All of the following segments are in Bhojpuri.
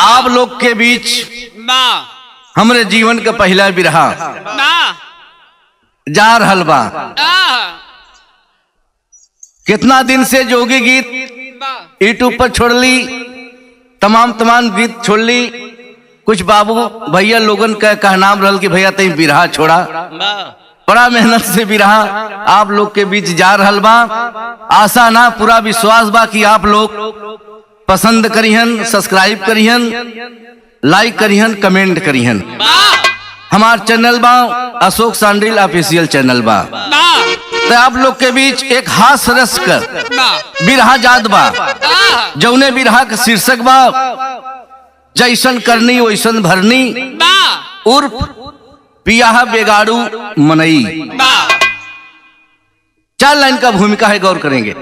आप लोग के बीच हमरे जीवन का पहला बिरहा जा रहल बा। कितना दिन से जोगी गीत यूट्यूब पर छोड़ ली, तमाम गीत छोड़ ली। कुछ बाबू भैया लोगन का कहनाम रहल कि भैया तई बिरहा छोड़ा। बड़ा मेहनत से बिरहा आप लोग के बीच जा रहल बा। आशा ना पूरा विश्वास बा कि आप लोग पसंद करिहन, सब्सक्राइब करिहन, लाइक करिहन, कमेंट करिहन। हमार चैनल बा अशोक सांडिल ऑफिशियल चैनल बा। तो आप लोग के बीच एक हास रस का बिरहा जात बा, जौने बिरहा का शीर्षक बा जैसन करनी वैसन भरनी उर्फ पिया बेगाड़ू मनई। 4 लाइन का भूमिका है, गौर करेंगे।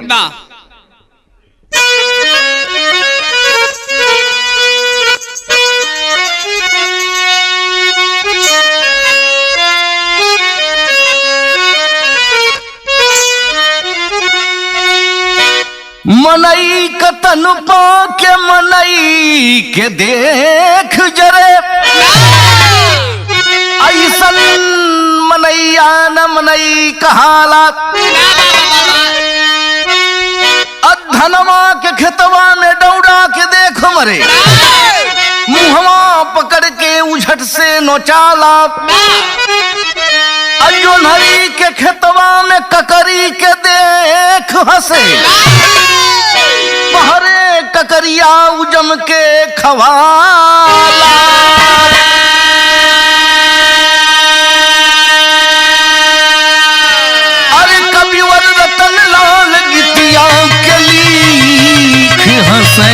मनई कतन के मनई के देख जरे, ऐसन मनैया न मनई कहाला। अधनवा के खेतवा में दौड़ा के देख मरे, मुहवा पकड़ के उझट से नोचाला। अयोनहरी के खेतवा में ककरी के देख हंसे, पहरे ककरिया उजम के खवाला। अरे कविवर रतन लाल गीतिया के लिख हंसे,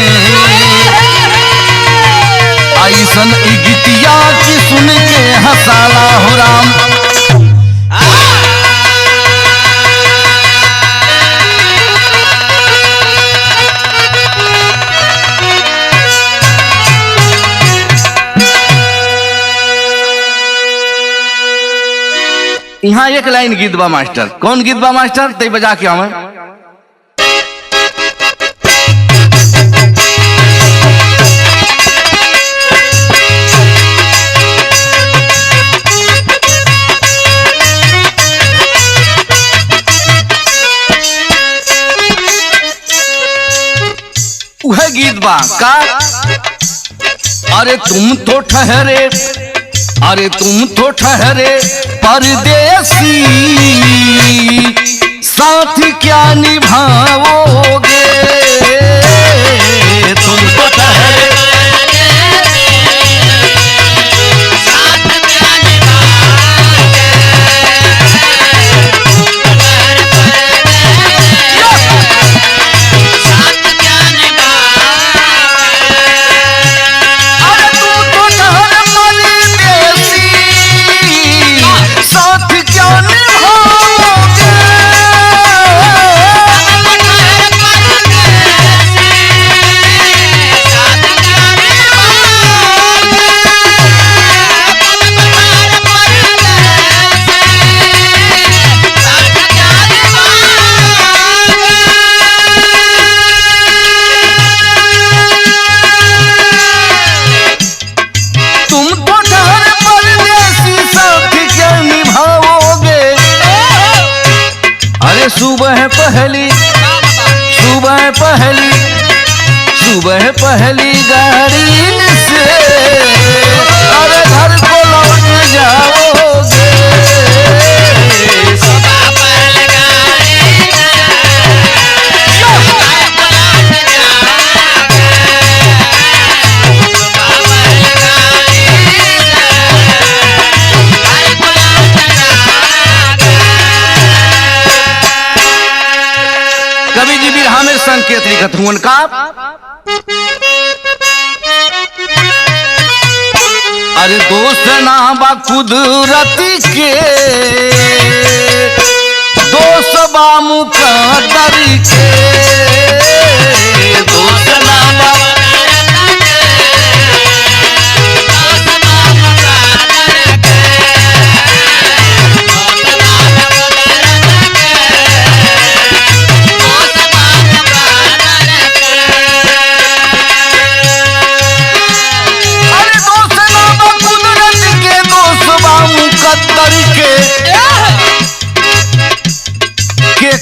ऐसन गीतिया की सुन के हंसाला हो राम। यहाँ एक लाइन गीत बा मास्टर। कौन गीत बा मास्टर? तई बजा के आवे। वह गीत बा का, अरे तुम तो ठहरे, अरे तुम तो ठहरे परदेसी, साथ क्या निभाओगे। तुम तो ठहरे साथ क्या निभाओगे। साथ क्या निभाओगे। अरे तुम तो ठहरे परदेसी, साथ क्या निभाओगे। तुम तो ठहरे परदेसी, साथ क्या निभाओगे। अरे सुबह पहली, सुबह पहली, सुबह पहली गाड़ी से, अरे घर को लौट जाओगे। सुबह पहली गाड़ी कवि जी बिरहा में संकेत लिखत हूं उनका। अरे दोस्त ना बा कुदरत के, दोस्त बा मुकद्दर के। दोस्त ना बा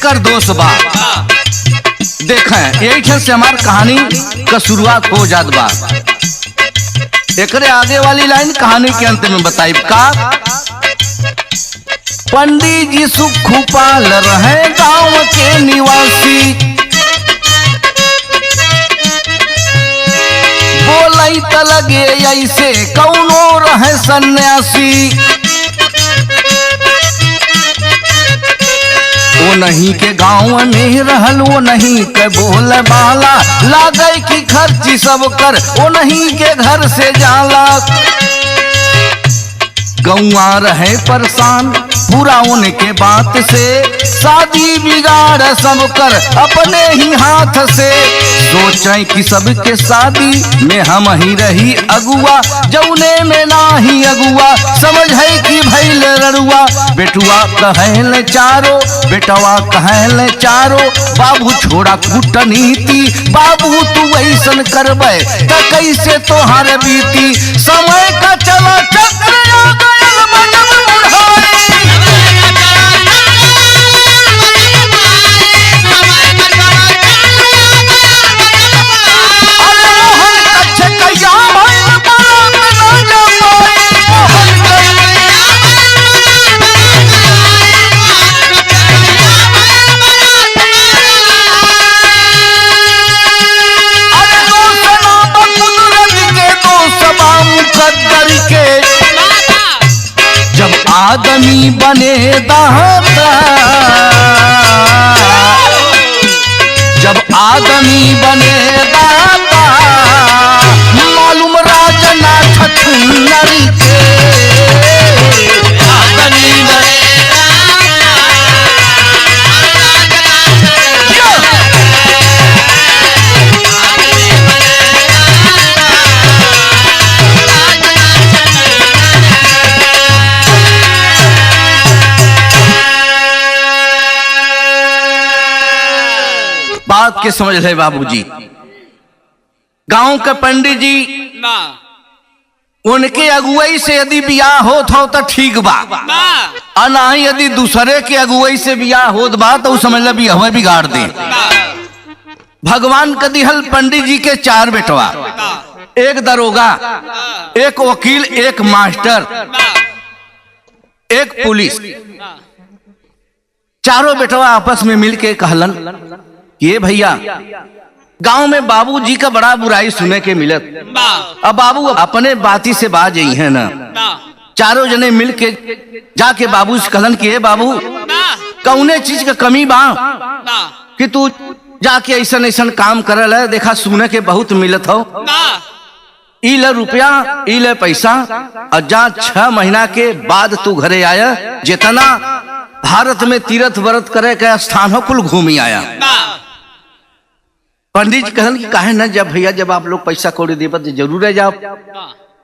केकर दोष बा। देखें यही ठन से हमार कहानी का शुरुआत हो जात बा। एकरे आगे वाली लाइन कहानी के अंत में बताई का। पंडित जी सुखपाल रहे गांव के निवासी, बोलई त लगे ऐसे कौनो रहे सन्यासी। वो नहीं के गाँव में रहल, वो नहीं के बोल बाला, लागे की खर्ची सब कर वो नहीं के घर से जाला। गौआ रहे परेशान पूरा उनके बात से, शादी बिगाड़ सब कर अपने ही हाथ से। सोचें कि सबके शादी में हम ही रही अगुआ, जौने में ना ही अगुआ समझ है कि भैल रड़ुआ। बेटुआ कहल चारो, बेटवा कहल चारो, बाबू छोड़ा कूटनीति, बाबू तू ऐसन करबे त कैसे तोहार बीती। समय का चला चक्र आदमी बने दाता, जब आदमी बने दाता, मालूम राजना छछुन्नर के। आदमी बने बात के समझ ले बाबूजी। गांव के पंडित जी उनके अगुवाई से यदि बियाह होत हो तो ठीक बा, और ना ही यदि दूसरे के अगुवाई से बियाह होत बा तो समझ ले बियाह बिगाड़ दे। भगवान का दिहल पंडित जी के 4 बेटवा, एक दरोगा, एक वकील, एक मास्टर, एक पुलिस। चारों बेटवा आपस में मिलके कहलन ये भैया गांव में बाबूजी का बड़ा बुराई सुने के मिलत, अब बाबू अपने बाती से बाज ही है ना। चारों जने मिलके जाके बाबू से कहलन कि बाबू कौने चीज का कमी बा कि तू जाके ऐसन ऐसन काम करल है, देखा सुने के बहुत मिलत हो। ई ले रुपया, ई ले पैसा, और जा 6 महीना के बाद तू घरे आया, जितना भारत में तीर्थ व्रत करे का स्थान हो कुल घूमी आया। पंडित जी कहन कि काहे न जब भैया जब आप लोग पैसा कौड़ी देबत जरूर है जाओ।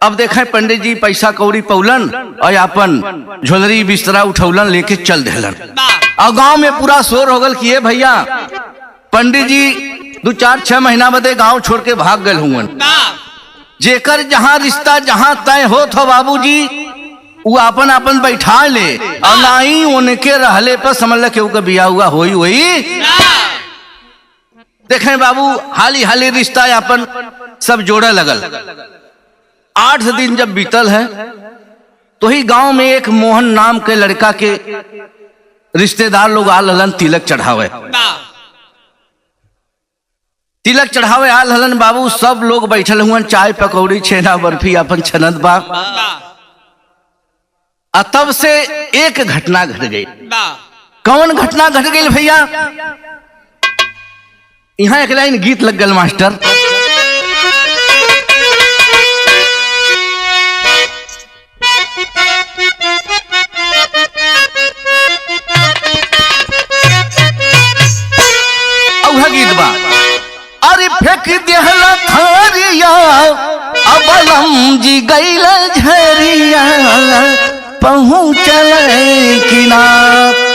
अब देखें पंडित जी पैसा कौड़ी पौलन और अपन झोलरी बिस्तरा उठौलन लेके चल देलन। और गांव में पूरा शोर हो गल कि ये भैया पंडित जी 2-4-6 महीना बदे गांव छोड़ के भाग गए हुए। जेकर जहां रिश्ता जहां तय हो तो बाबूजी वो अपन अपन बैठा ले, और ना ही उनके रहले पर समझ ले के उनका बिया हुआ होई होई। देखें बाबू हाली हाली रिश्ता अपन सब जोड़ा लगल। 8 दिन जब बीतल है तो ही गांव में एक मोहन नाम के लड़का के रिश्तेदार लोग आल हलन तिलक चढ़ावे। तिलक चढ़ावे आल हलन बाबू, सब लोग बैठल हुए, चाय पकौड़ी छेना बर्फी अपन छनत बा। तब से एक घटना घट गई। कौन घटना घट गई भैया? यहाँ एक लाइन गीत लग गल मास्टर। गीत बा, अरे फेंक देहला थारिया अबलम जी गैल झरिया पहुँचल किनार।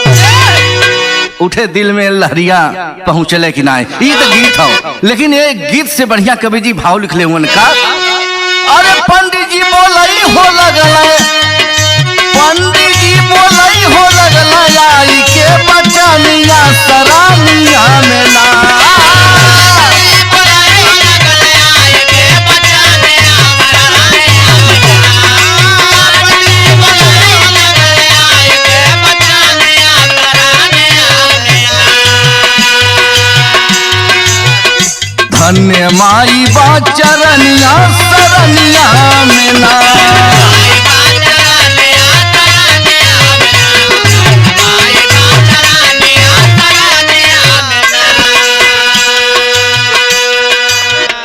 उठे दिल में लहरिया पहुँचले कि ना। ये तो गीत हो, लेकिन ये गीत से बढ़िया कवि जी भाव लिखले हुए का। अरे पंडित जी बोलई हो लगल, पंडित जी बोलई हो लगल, आई के बचनिया माई बा चरनिया सरनिया में ना।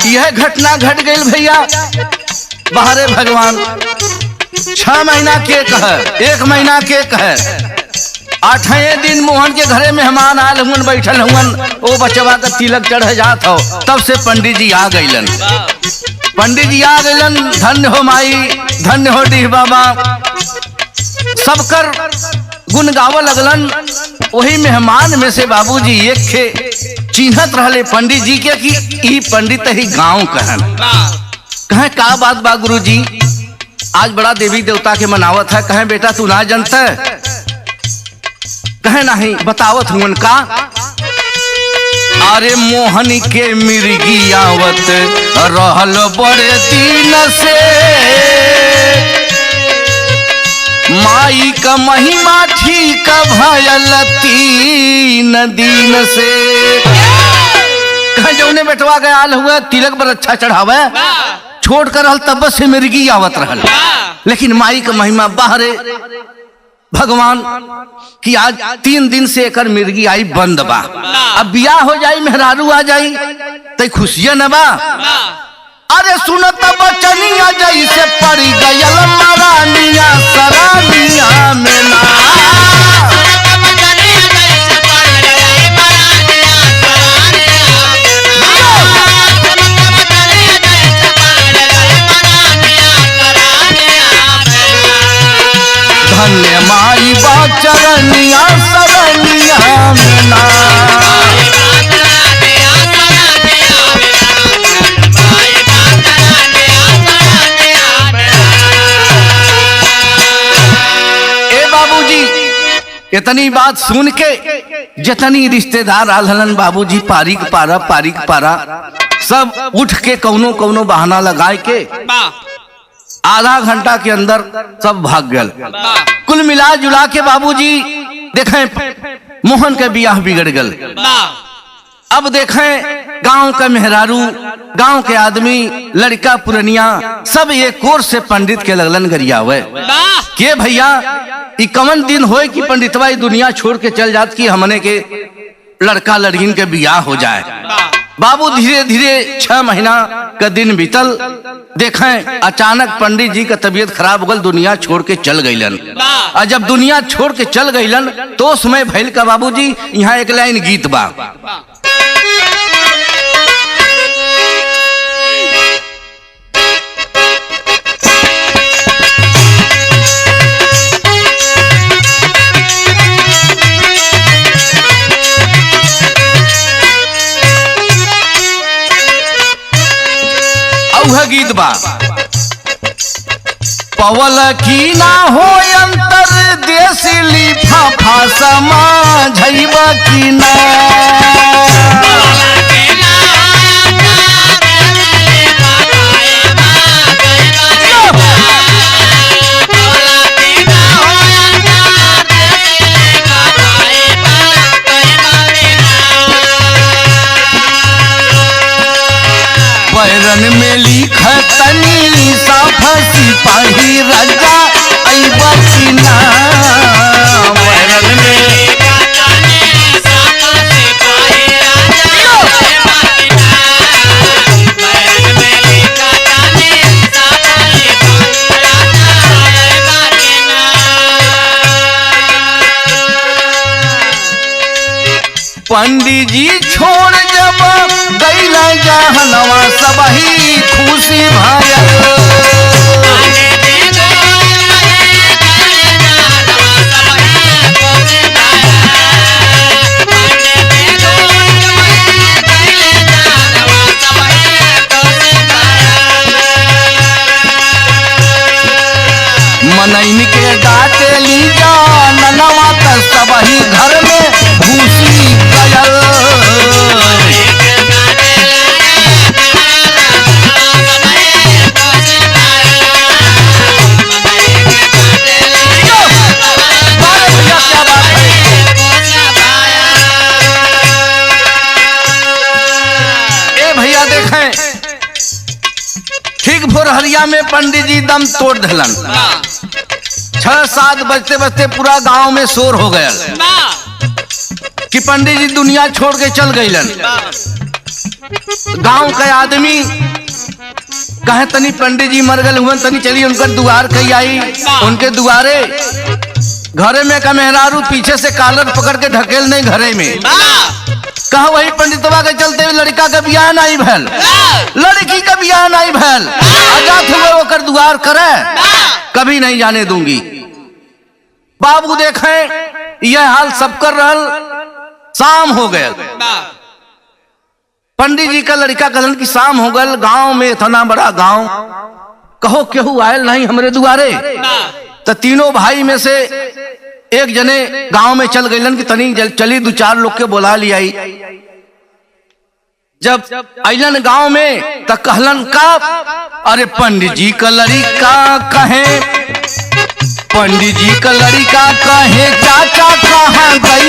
यह घटना घट गई भैया बाहरे भगवान 6 महीना के कह 1 महीना के कह 8वें दिन मोहन के घरे मेहमान आल हुन बैठल हुन ओ बचवा का तिलक चढ़ जात हो तब से पंडित जी आ गईलन। पंडित जी आ गईलन धन्य हो माई धन्य हो डीह बाबा सबकर गुण गाव लगलन। वही मेहमान में से बाबूजी एक खे चिन्हत रहले पंडित जी के कि ई पंडित ही गांव कहन कहे का बात बा गुरुजी आज बड़ा देवी देवता के मनावत है। कहे बेटा तू ना जानता कहे नहीं बतावत हुन का। अरे मोहन के मिर्गी आवत रहल बड़े दिन से माई का महिमा ठीक भयल 3 दिन से। कहे जौने बेटवा गया हुआ तिलक पर अच्छा चढ़ावे छोड़ कर रहल तब से मिर्गी आवत रहल लेकिन माई का महिमा बाहरे भगवान कि आज 3 दिन से एकर मिर्गी आई बंद बा। अब बियाह हो जाई मेहरारू आ जाई तो खुशियां न बा। अरे सुनत बचनिया जैसे पड़ी गयल मरानिया सरानिया में ना। धन्य माई बा चरनिया सरनिया में ना। ए बाबूजी इतनी बात सुन के जितनी रिश्तेदार आलन बाबूजी पारिक पारा सब उठ के कौनो कौनो बहाना लगाए के आधा घंटा के अंदर सब भाग गल। कुल मिला जुला के बाबूजी देखें मोहन के बियाह बिगड़ गल। अब देखें गांव का मेहरारू गांव के आदमी लड़का पुरनिया सब एक कोर से पंडित के लगलन गरियावे के भैया ई कवन दिन होए कि पंडितवा ई दुनिया छोड़ के चल जात कि हमने के लड़का लड़किन के बियाह हो जाए। बाबू धीरे धीरे 6 महीना का दिन बीतल। देखें अचानक पंडित जी का तबीयत खराब हो गल दुनिया छोड़ के चल गईलन। और जब दुनिया छोड़ के चल गईलन तो समय भैल का बाबूजी यहाँ एक लाइन गीत बा। गीत बा पवल की ना हो अंतर देश लिफाफा समझब की ना। पैरन में लिखतनी साफ सिपाही राजा अइबा की ना। पैरन में लिखतनी साफ सिपाही राजा अइबा की ना। पैरन में लिखतनी साफ सिपाही राजा अइबा की ना। पंडित जी छोड़ जब गईला जहनवा सबही खुशी भयल। मनैन के डाटे ली जा ननवा त सबही घर में घुसी गयल। अन्हरिया में पंडित जी दम तोड़ धलन। 6-7 बजते बजते पूरा गांव में शोर हो गया कि पंडित जी दुनिया छोड़ के चल गईलन। गांव के आदमी कहे तनी पंडित जी मर गए हुए, तनी चली उनकर दुआर कही आई। उनके दुआरे घरे में का मेहरारू पीछे से कालर पकड़ के ढकेल नहीं घरे में। कहा वही पंडितवा के चलते लड़का का बियाह नहीं भैल, लड़की का बियाह नहीं भैल, आजाद हुए होकर दुआर करे, कभी नहीं जाने दूंगी। बाबू देखें यह हाल सब कर रहल। शाम हो गए, पंडित जी का लड़का कहलन कि शाम हो गल, गांव में इतना बड़ा गांव, कहो केहू आयल नहीं हमरे दुआरे। तो तीनों भाई में से एक जने गांव में चल गईलन कि तनी चली 2-4 लोग के बुला लिया। जब अलन गांव में तो कहलन का, अरे पंडित जी का लड़का कहे, पंडित जी का लड़का कहे चाचा कहाँ गई।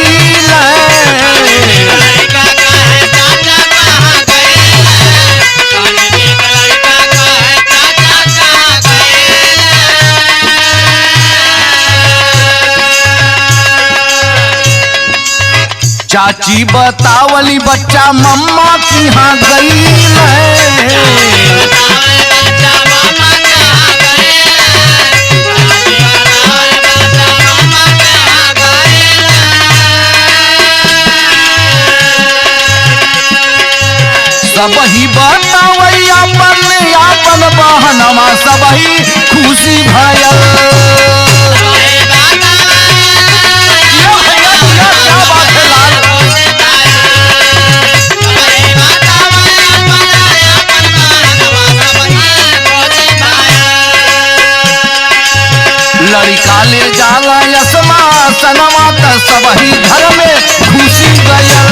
चाची बतावली बच्चा मम्मा की यहाँ गई है। सबही बतावई अपन बहनमा, सबही खुशी भयल। लड़का ले जाला यसमा सनमा त सबही घर में खुशी गयल।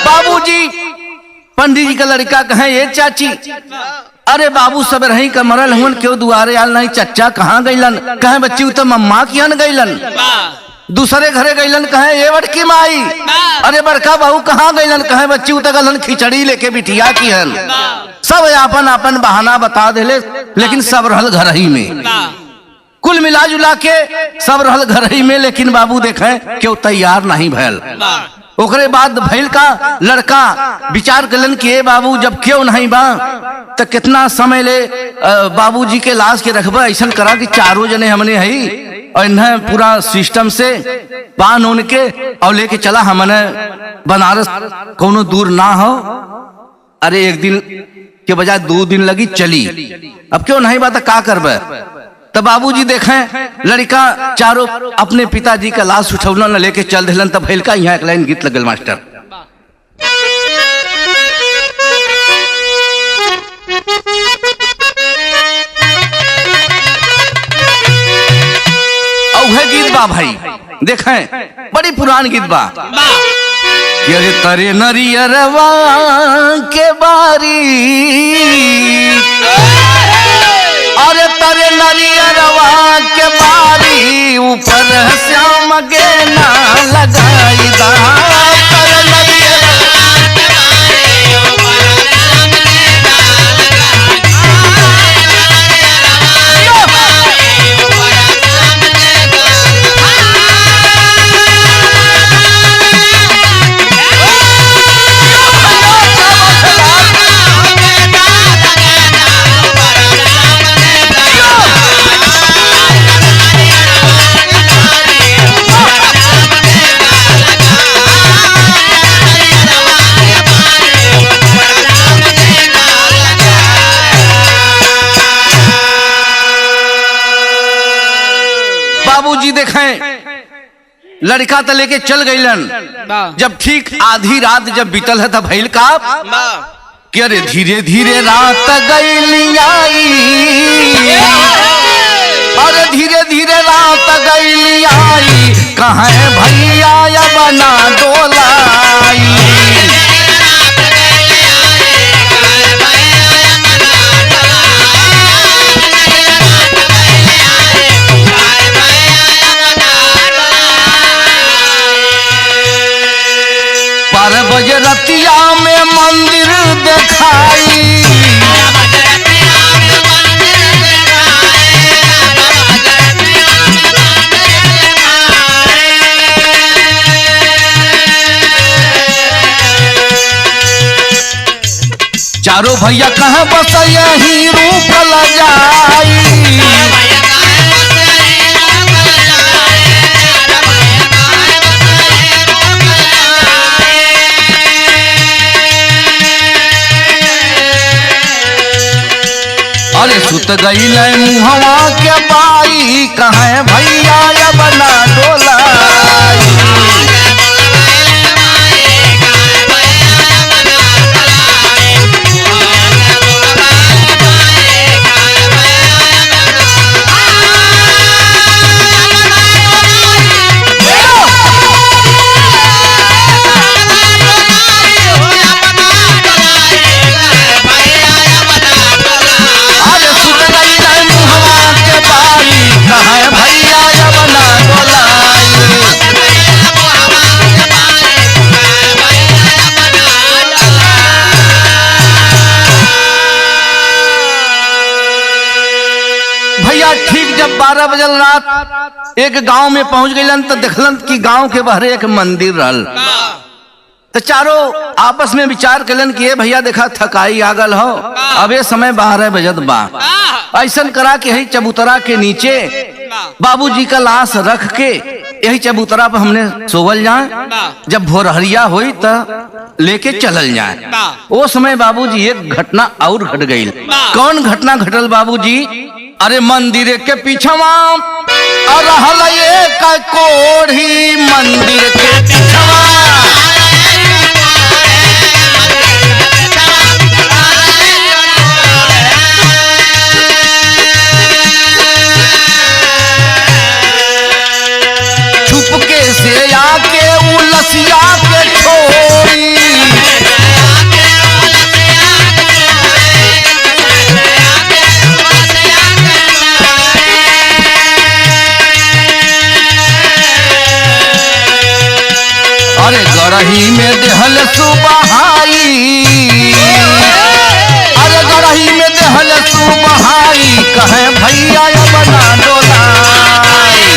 बाबूजी पंडित जी का लड़का कहे ये चाची, अरे बाबू सब रही का मरल हुन, क्यों दुआरे आल नहीं। चच्चा कहाँ गईलन, कहे बच्ची तो मम्मा की हन गईलन। दूसरे घरे गईलन, कहे ये बड़की माई। अरे बड़का बहू कहाँ गईलन, कहे बच्ची तो गलन खिचड़ी लेके बिटिया की हन। सब अपन अपन बहाना बता देले, लेकिन सब रहल घर ही में। कुल मिला जुला के सब रहल घर ही में, लेकिन बाबू देखे क्यों तैयार नहीं भैल। ओकरे बाद भैल का लड़का विचार कलन कि ए बाबू जब क्यों नहीं बा तो कितना समय ले बाबूजी के लाश के रखबा। ऐसा करा कि चारों जने हमने है और इन्हें पूरा सिस्टम से बांध उन के और लेके चला हमने बनारस, कोनो दूर ना हो। अरे एक दिन के बजाय 2 दिन लगी चली, अब क्यों नहीं बात का करबे। तब बाबूजी देखें लड़का चारों अपने पिताजी का लाश उठौना न लेके चल दिलन। तब भैल का यहाँ एक लाइन गीत लगल मास्टर। औहे गीत बा भाई, देखें बड़ी पुरान गीत बा। अरे तरे नरियरवा के बारी, अरे तरे नरियरवा के बारी, ऊपर श्याम गेना लगाई दा। तरे नरियरवा के बारी, ऊपर श्याम गेना बाबूजी देखें लड़का तो लेके चल गईलन। जब ठीक आधी रात जब बीतल है तब भइल का कि अरे धीरे धीरे रात गईली आई, अरे धीरे धीरे रात गईली आई, कहाँ है भैया या बना डोलाई। चारों भैया कहाँ बस यही रुकल जाई। अरे सुत गई मुहवा के बाई कहाँ भैया अब ना डोलाई। ठीक जब 12 बजल रात एक गांव में पहुंच गईलन तो देखलन कि गांव के बहरे एक मंदिर रहल। तो चारों आपस में विचार कलन कि भैया देखा थकाई आगल हो, अब ये समय 12 बजत बा, ऐसा करा के यही चबूतरा के नीचे बाबूजी का लाश रख के यही चबूतरा पर हमने सोवल जाए, जब भोरहरिया हुई तो लेके चलल जाए। वो समय बाबूजी एक घटना और घट गई। कौन घटना घटल बाबूजी? अरे मंदिर के पीछवा रहल एक कोढ़ी, मंदिर के पीछवा छुपके से आके उलसिया के छोड़ी। अरे गड़ही में देहल सुबहाई, अरे गड़ही में देहल सुबहाई कहे भैया बना डोलाई।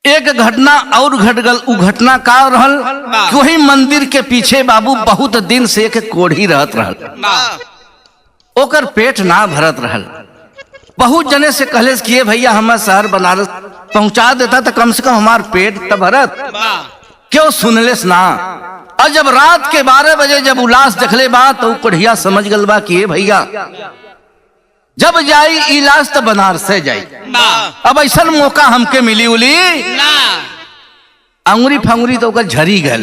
एक घटना और घट गल। उ घटना का रहल कि वही मंदिर के पीछे बाबू बहुत दिन से एक कोढ़ी रहत रहल, ओकर पेट ना भरत रहल। बहुत जने से कहले कि भैया हमार शहर बनारस पहुंचा देता तो कम से कम हमार पेट तो भरत, क्यों सुनलेस ना। और जब रात के 12 बजे जब उलास देखले बा तो कोढ़िया समझ गल बा कि भैया जब जाई इलाज तो बनारस से जाई, अब ऐसा मौका हमके मिली उली अंगुरी फंगुरी तो झरी गल,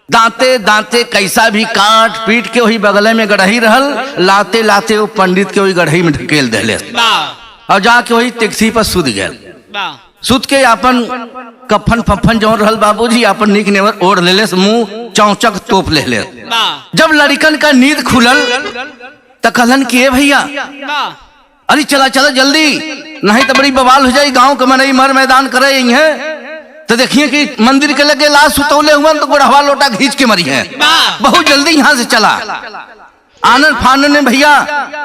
दांते दांते कैसा भी काट पीट के वही बगले में गढ़ही रहल, लाते लाते वो पंडित के वही गढ़ही में ढकेल देले और जाके वही टैक्सी पर सुध गए। सुध के अपन कफन फफन जो रहल बाबूजी अपन निक नेवर ओढ़ ले, मुंह चौचक तोप ले। जब लड़कन का नींद खुलल तो कहलन कि भैया अरे चला चला जल्दी, नहीं तो बड़ी बवाल हो जाए, गांव के मनई मर मैदान करे है। तो देखिए कि मंदिर के लगे लाश सुतौले हुआ तो गोढ़वा लोटा खींच के मरी है, बहुत जल्दी यहाँ से चला। आनंद फानन ने भैया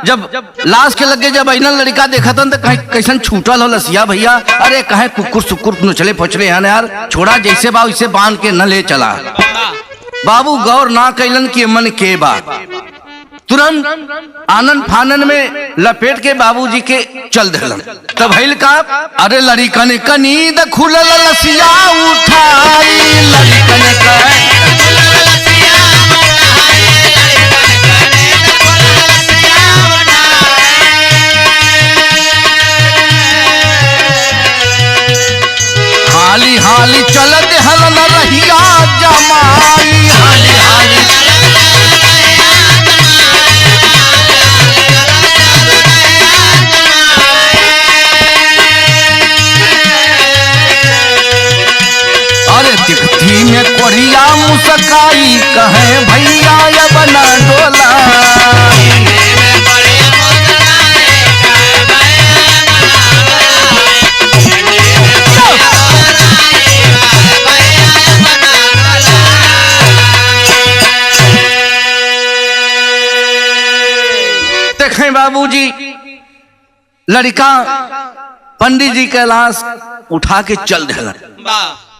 जब लाश के लगे जब ऐना लड़का देखा था तो कहीं कैसन छूटल हो लसिया भैया, अरे कहे कुकुर सुकुर नचले पचले हैं यार, छोड़ा जैसे बा वैसे बांध के न ले चला। बाबू गौर ना कैलन कि मन के बा, तुरंत आनंद फानन में लपेट के बाबूजी के चल देलन। तब भइल का, अरे लड़कन का नींद खुलल लसिया उठाई, लड़कन का हाली हाली चल देहल न रहिया जमाई, हाली हाली अरे दिखती में कोढ़िया कहे भैया या बना डोला। देखें बाबूजी, लड़का पंडित जी के लाश उठा के चल दिलन,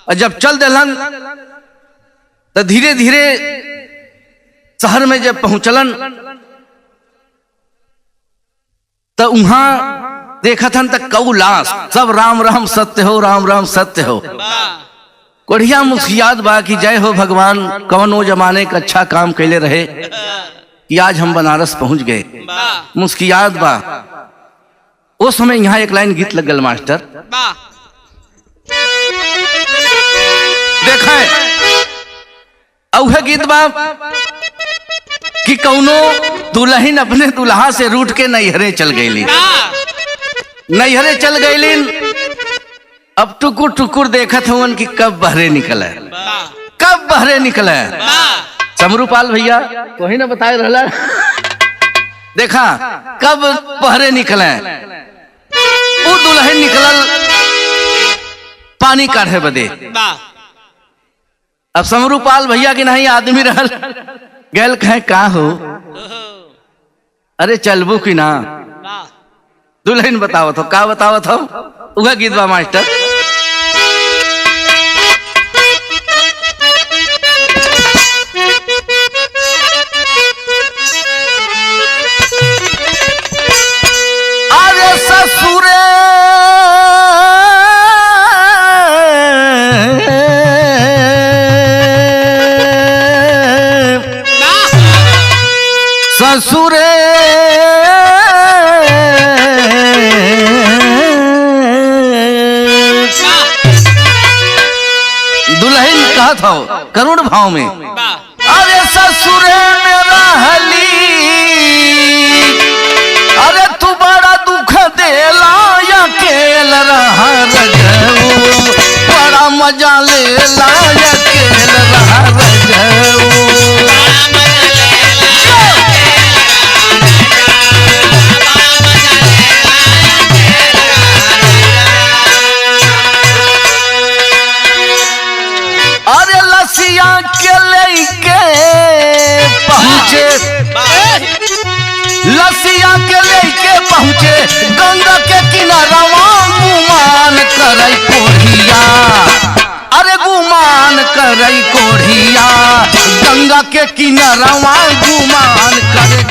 और जब चल दिलन तो धीरे धीरे शहर में जब पहुंचलन तो वहां देखा था तक कऊ लाश सब राम राम सत्य हो, राम राम सत्य हो। कोढ़िया मुस्कियात बा कि जय हो भगवान, कौन वो जमाने का अच्छा काम कैले रहे कि आज हम बनारस पहुंच गए। मुस्कियात बा उस समय यहाँ एक लाइन गीत लग गल मास्टर, देखा औहे गीत बा कि कौनो दुल्हन अपने दुल्हा से रूठ के नैहरे चल गईली, नैहरे चल गईलीन। अब टुकुर टुकुर देखत हवन कि कब बहरे निकले, कब बहरे निकले। समरूपाल भैया तो ही ना बताए रहला, देखा कब बहरे निकले। वो दुल्हन निकलल पानी काढ़े बदे। अब समरूपाल भैया की नहीं आदमी रहल, गैल कहे का हो, अरे चलबू कि ना। दुल्हन बतावत हो, का बतावत हो, उगा गीत बा मास्टर। अरे ससुरे ससुरे दुल्हन कहत हो करुण भाव में, अरे ससुरे में रहली, अरे तू बड़ा दुख देला, अकेल रहा रजऊ, बड़ा मजा लेला, अकेल रहा रजऊ। अरे लसिया के लेके पहुंचे, लसिया के लेके पहुंचे गंगा के किनारा, गुमान करई कोढ़िया, अरे गुमान करई कोढ़िया, गंगा के किनारा गुमान करे